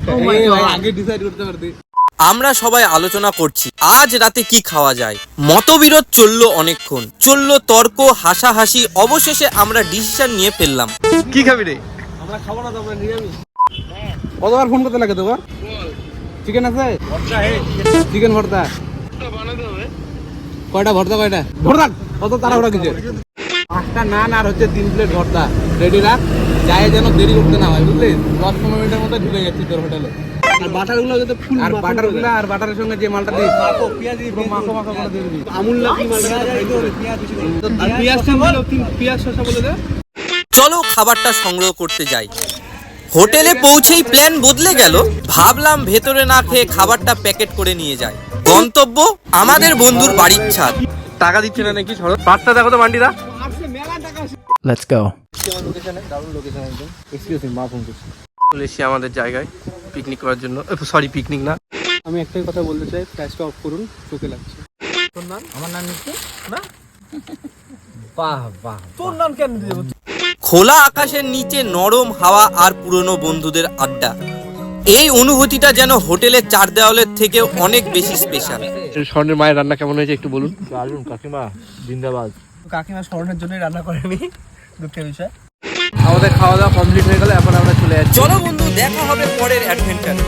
আগে ডিসাইড করতে পারতি। আমরা সবাই আলোচনা করছি আজ রাতে কি খাওয়া যায়। মতবিরোধ চললো অনেকক্ষণ, চললো তর্ক, হাসাহাসি, অবশেষে আমরা ডিসিশন নিয়ে ফেললাম। কি খাবি রে? আমরা খাবো না তো, আমরা নিরামিষ। কতবার ফোন করতে লাগে তোর? চিকেন আছে? চিকেন ভর্তা কয়টা? ভর্তা কয়টা? ভর্তা কত তাড়াহুড়া কিছু? 5টা নান আর হচ্ছে 3 প্লেট ভর্তা রেডি রাখ, যায় যেন দেরি করতে না হয়, বুঝলি? 10-15 মিনিটের মধ্যে ঢুকে যাচ্ছি তোর হোটেলে। আর বাটারগুলো যাতে ফুল, আর বাটারগুলো, আর বাটারের সঙ্গে যে মালটা দিই পেঁয়াজ দিয়ে মাখো মাখো করে দিয়ে দিবি। আমুল না কি মালটা পেঁয়াজ পেঁয়াজ শসা বলে দে। চলো খাবারটা সংগ্রহ করতে যাই। হোটেলে পৌঁছেই প্ল্যান বদলে গেল। ভাবলাম ভেতরে না খেয়ে খাবারটা প্যাকেট করে নিয়ে যায়। গন্তব্য আমাদের বন্ধুর বাড়ির ছাদ। টাকা দিচ্ছে না নাকি? পাঁচটা দেখো তো বান্ডিরা। Let's go. চলে এসেছি আমাদের জায়গায় পিকনিক করার জন্য। সরি, পিকনিক না। আমি একটাই কথা বলতে চাই, ফ্ল্যাশটা অফ করুন, চোখে লাগছে। তোর নাম? আমার নাম নিচ্ছে না। বাহ বাহ, তোর নাম কেন দিবো? খোলা আকাশের নিচে নরম হাওয়া আর পুরনো বন্ধুদের আড্ডা, এই অনুভূতিটা যেন হোটেলের চার দেওয়ালের থেকে অনেক বেশি স্পেশাল। স্বর্ণের মায়ের রান্না কেমন হয়েছে একটু বলুন। দারুণ কাকিমা, জিন্দাবাদ। কাকিমা স্মরণের জন্যই রান্না করেনি, দুঃখের বিষয়। আমাদের খাওয়া দাওয়া কমপ্লিট হয়ে গেল, এখন আমরা চলে যাচ্ছি। চলো বন্ধু, দেখা হবে পরের অ্যাডভেঞ্চারে।